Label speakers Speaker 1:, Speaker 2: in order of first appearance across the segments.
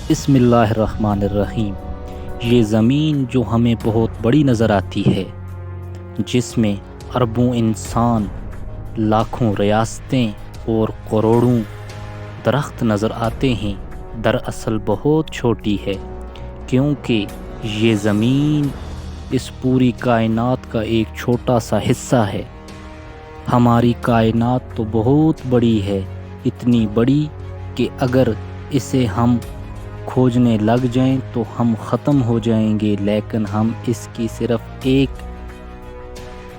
Speaker 1: بسم اللہ الرحمن الرحیم۔ یہ زمین جو ہمیں بہت بڑی نظر آتی ہے، جس میں اربوں انسان، لاکھوں ریاستیں اور کروڑوں درخت نظر آتے ہیں، دراصل بہت چھوٹی ہے، کیونکہ یہ زمین اس پوری کائنات کا ایک چھوٹا سا حصہ ہے۔ ہماری کائنات تو بہت بڑی ہے، اتنی بڑی کہ اگر اسے ہم کھوجنے لگ جائیں تو ہم ختم ہو جائیں گے، لیکن ہم اس کی صرف ایک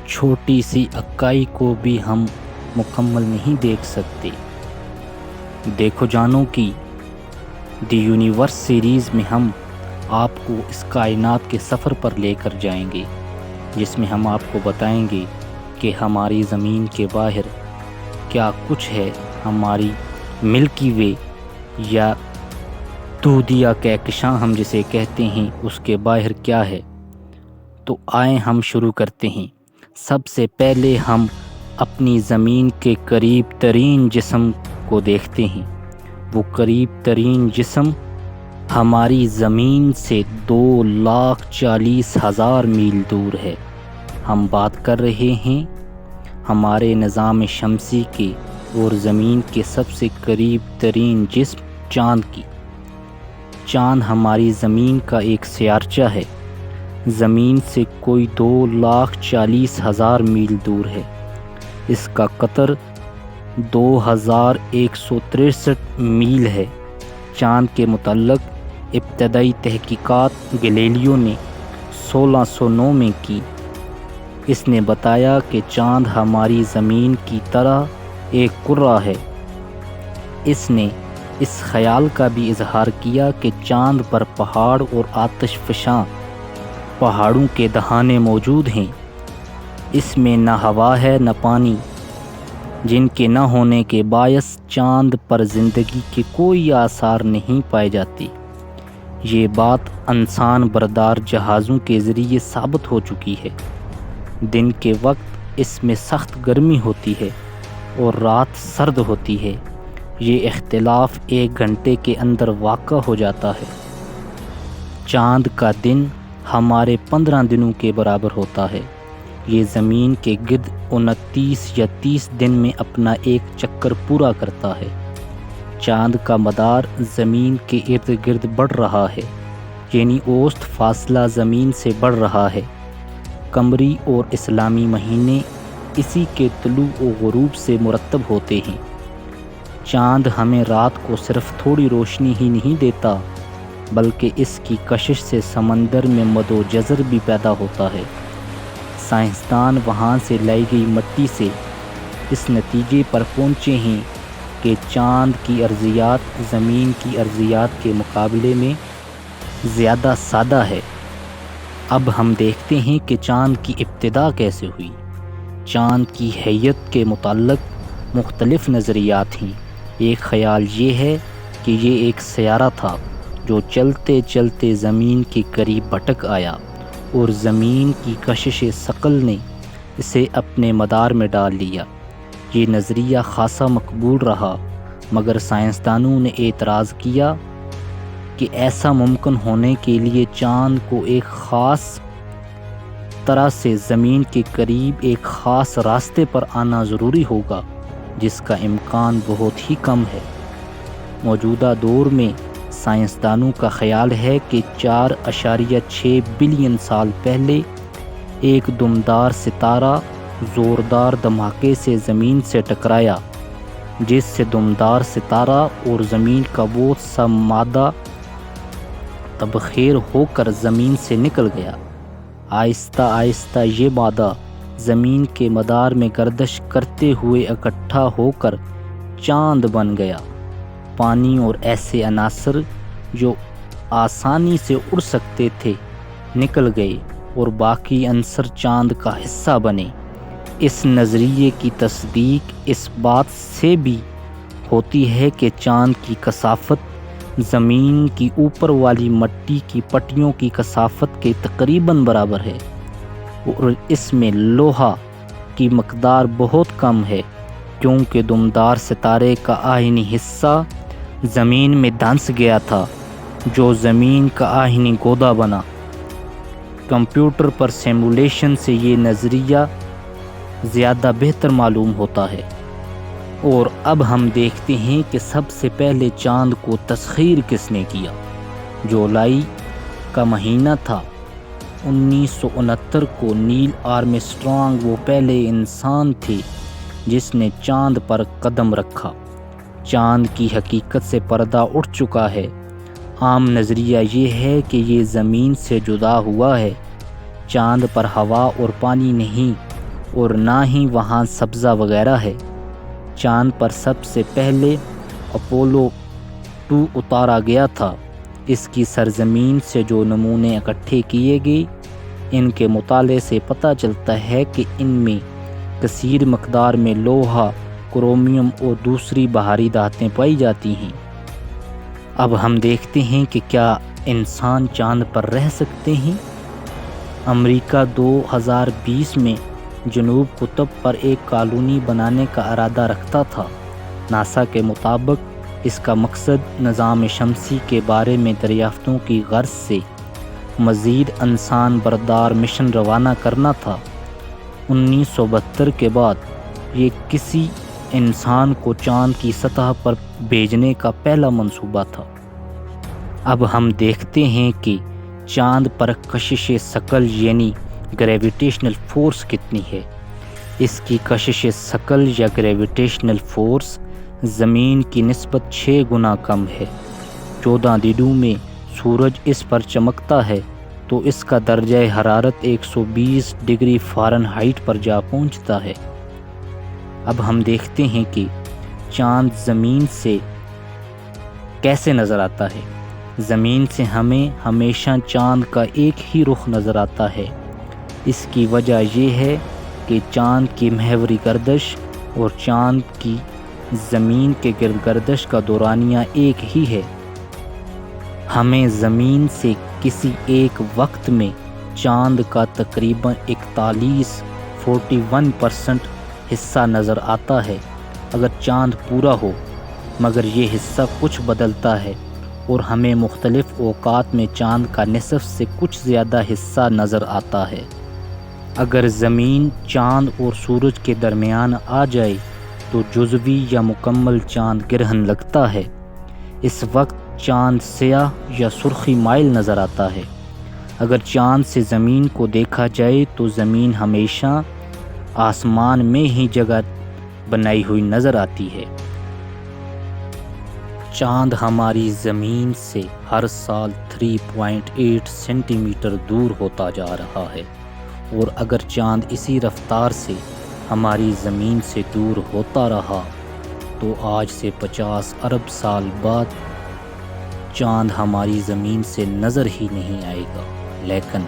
Speaker 1: چھوٹی سی اکائی کو بھی ہم مکمل نہیں دیکھ سکتے۔ دیکھو جانو کی دی یونیورس سیریز میں ہم آپ کو اس کائنات کے سفر پر لے کر جائیں گے، جس میں ہم آپ کو بتائیں گے کہ ہماری زمین کے باہر کیا کچھ ہے، ہماری ملکی وے یا دودھیا کہکشاں ہم جسے کہتے ہیں، اس کے باہر کیا ہے۔ تو آئیں ہم شروع کرتے ہیں۔ سب سے پہلے ہم اپنی زمین کے قریب ترین جسم کو دیکھتے ہیں۔ وہ قریب ترین جسم ہماری زمین سے 2,40,000 میل دور ہے۔ ہم بات کر رہے ہیں ہمارے نظام شمسی کے اور زمین کے سب سے قریب ترین جسم چاند کی۔ چاند ہماری زمین کا ایک سیارچہ ہے، زمین سے کوئی 2,40,000 میل دور ہے۔ اس کا قطر 2,163 میل ہے۔ چاند کے متعلق ابتدائی تحقیقات گیلیلیو نے 1609 میں کی۔ اس نے بتایا کہ چاند ہماری زمین کی طرح ایک کرہ ہے۔ اس نے اس خیال کا بھی اظہار کیا کہ چاند پر پہاڑ اور آتش فشاں پہاڑوں کے دہانے موجود ہیں۔ اس میں نہ ہوا ہے نہ پانی، جن کے نہ ہونے کے باعث چاند پر زندگی کے کوئی آثار نہیں پائے جاتے۔ یہ بات انسان بردار جہازوں کے ذریعے ثابت ہو چکی ہے۔ دن کے وقت اس میں سخت گرمی ہوتی ہے اور رات سرد ہوتی ہے۔ یہ اختلاف 1 گھنٹے کے اندر واقع ہو جاتا ہے۔ چاند کا دن ہمارے 15 دنوں کے برابر ہوتا ہے۔ یہ زمین کے گرد 29 یا 30 دن میں اپنا ایک چکر پورا کرتا ہے۔ چاند کا مدار زمین کے ارد گرد بڑھ رہا ہے، یعنی اوسط فاصلہ زمین سے بڑھ رہا ہے۔ قمری اور اسلامی مہینے اسی کے طلوع و غروب سے مرتب ہوتے ہیں۔ چاند ہمیں رات کو صرف تھوڑی روشنی ہی نہیں دیتا، بلکہ اس کی کشش سے سمندر میں مد و جزر بھی پیدا ہوتا ہے۔ سائنسدان وہاں سے لائی گئی مٹی سے اس نتیجے پر پہنچے ہیں کہ چاند کی ارضیات زمین کی ارضیات کے مقابلے میں زیادہ سادہ ہے۔ اب ہم دیکھتے ہیں کہ چاند کی ابتدا کیسے ہوئی۔ چاند کی ہیئت کے متعلق مختلف نظریات ہیں۔ ایک خیال یہ ہے کہ یہ ایک سیارہ تھا جو چلتے چلتے زمین کے قریب بھٹک آیا اور زمین کی کشش ثقل نے اسے اپنے مدار میں ڈال لیا۔ یہ نظریہ خاصا مقبول رہا، مگر سائنسدانوں نے اعتراض کیا کہ ایسا ممکن ہونے کے لیے چاند کو ایک خاص طرح سے زمین کے قریب ایک خاص راستے پر آنا ضروری ہوگا، جس کا امکان بہت ہی کم ہے۔ موجودہ دور میں سائنسدانوں کا خیال ہے کہ 4.6 بلین سال پہلے ایک دمدار ستارہ زوردار دھماکے سے زمین سے ٹکرایا، جس سے دمدار ستارہ اور زمین کا بہت سا مادہ تبخیر ہو کر زمین سے نکل گیا۔ آہستہ آہستہ یہ مادہ زمین کے مدار میں گردش کرتے ہوئے اکٹھا ہو کر چاند بن گیا۔ پانی اور ایسے عناصر جو آسانی سے اڑ سکتے تھے نکل گئے اور باقی عنصر چاند کا حصہ بنے۔ اس نظریے کی تصدیق اس بات سے بھی ہوتی ہے کہ چاند کی کثافت زمین کی اوپر والی مٹی کی پٹیوں کی کثافت کے تقریباً برابر ہے، اور اس میں لوہا کی مقدار بہت کم ہے، کیونکہ دمدار ستارے کا آئینی حصہ زمین میں دھنس گیا تھا جو زمین کا آہنی گودا بنا۔ کمپیوٹر پر سیمولیشن سے یہ نظریہ زیادہ بہتر معلوم ہوتا ہے۔ اور اب ہم دیکھتے ہیں کہ سب سے پہلے چاند کو تسخیر کس نے کیا۔ جولائی کا مہینہ تھا 1969 کو نیل آرمسٹرانگ وہ پہلے انسان تھے جس نے چاند پر قدم رکھا۔ چاند کی حقیقت سے پردہ اٹھ چکا ہے۔ عام نظریہ یہ ہے کہ یہ زمین سے جدا ہوا ہے۔ چاند پر ہوا اور پانی نہیں اور نہ ہی وہاں سبزہ وغیرہ ہے۔ چاند پر سب سے پہلے اپولو 2 اتارا گیا تھا۔ اس کی سرزمین سے جو نمونے اکٹھے کیے گئے، ان کے مطالعے سے پتہ چلتا ہے کہ ان میں کثیر مقدار میں لوہا، کرومیم اور دوسری بھاری دھاتیں پائی جاتی ہیں۔ اب ہم دیکھتے ہیں کہ کیا انسان چاند پر رہ سکتے ہیں۔ امریکہ 2020 میں جنوب قطب پر ایک کالونی بنانے کا ارادہ رکھتا تھا۔ ناسا کے مطابق اس کا مقصد نظام شمسی کے بارے میں دریافتوں کی غرض سے مزید انسان بردار مشن روانہ کرنا تھا۔ 1972 کے بعد یہ کسی انسان کو چاند کی سطح پر بھیجنے کا پہلا منصوبہ تھا۔ اب ہم دیکھتے ہیں کہ چاند پر کشش ثقل یعنی گریویٹیشنل فورس کتنی ہے۔ اس کی کشش ثقل یا گریویٹیشنل فورس زمین کی نسبت 6 گنا کم ہے۔ 14 دنوں میں سورج اس پر چمکتا ہے تو اس کا درجہ حرارت 120 ڈگری فارنہائٹ پر جا پہنچتا ہے۔ اب ہم دیکھتے ہیں کہ چاند زمین سے کیسے نظر آتا ہے۔ زمین سے ہمیں ہمیشہ چاند کا ایک ہی رخ نظر آتا ہے۔ اس کی وجہ یہ ہے کہ چاند کی محوری گردش اور چاند کی زمین کے گرد گردش کا دورانیہ ایک ہی ہے۔ ہمیں زمین سے کسی ایک وقت میں چاند کا تقریباً 41% حصہ نظر آتا ہے اگر چاند پورا ہو، مگر یہ حصہ کچھ بدلتا ہے اور ہمیں مختلف اوقات میں چاند کا نصف سے کچھ زیادہ حصہ نظر آتا ہے۔ اگر زمین چاند اور سورج کے درمیان آ جائے تو جزوی یا مکمل چاند گرہن لگتا ہے۔ اس وقت چاند سیاہ یا سرخی مائل نظر آتا ہے۔ اگر چاند سے زمین کو دیکھا جائے تو زمین ہمیشہ آسمان میں ہی جگہ بنائی ہوئی نظر آتی ہے۔ چاند ہماری زمین سے ہر سال 3.8 سینٹی میٹر دور ہوتا جا رہا ہے، اور اگر چاند اسی رفتار سے ہماری زمین سے دور ہوتا رہا تو آج سے 50 ارب سال بعد چاند ہماری زمین سے نظر ہی نہیں آئے گا۔ لیکن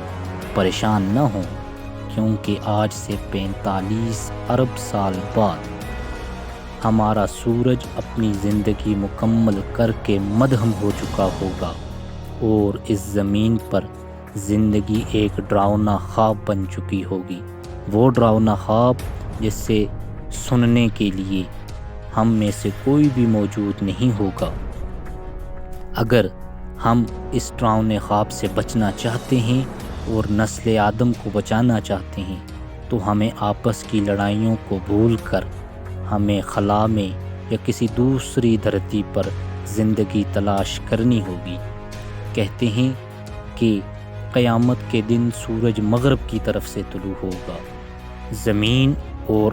Speaker 1: پریشان نہ ہوں، کیونکہ آج سے 45 ارب سال بعد ہمارا سورج اپنی زندگی مکمل کر کے مدھم ہو چکا ہوگا، اور اس زمین پر زندگی ایک ڈراؤنا خواب بن چکی ہوگی۔ وہ ڈراؤنا خواب جس سے سننے کے لیے ہم میں سے کوئی بھی موجود نہیں ہوگا۔ اگر ہم اس ڈراؤنے خواب سے بچنا چاہتے ہیں اور نسل آدم کو بچانا چاہتے ہیں تو ہمیں آپس کی لڑائیوں کو بھول کر ہمیں خلا میں یا کسی دوسری دھرتی پر زندگی تلاش کرنی ہوگی۔ کہتے ہیں کہ قیامت کے دن سورج مغرب کی طرف سے طلوع ہوگا۔ زمین اور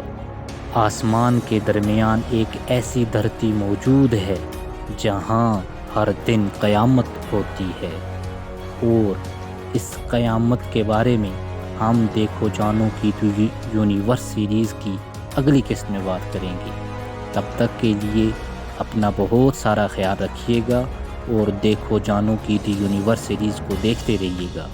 Speaker 1: آسمان کے درمیان ایک ایسی دھرتی موجود ہے جہاں ہر دن قیامت ہوتی ہے، اور اس قیامت کے بارے میں ہم دیکھو جانو کی یونیورس سیریز کی اگلی قسط میں بات کریں گے۔ تب تک کے لیے اپنا بہت سارا خیال رکھیے گا اور دیکھو جانو کی یونیورس سیریز کو دیکھتے رہیے گا۔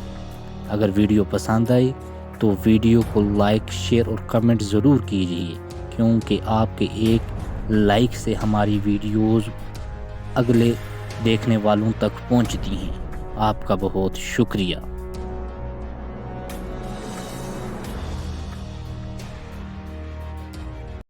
Speaker 1: اگر ویڈیو پسند آئے تو ویڈیو کو لائک، شیئر اور کمنٹ ضرور کیجیے، کیونکہ آپ کے ایک لائک سے ہماری ویڈیوز اگلے دیکھنے والوں تک پہنچتی ہیں۔ آپ کا بہت شکریہ۔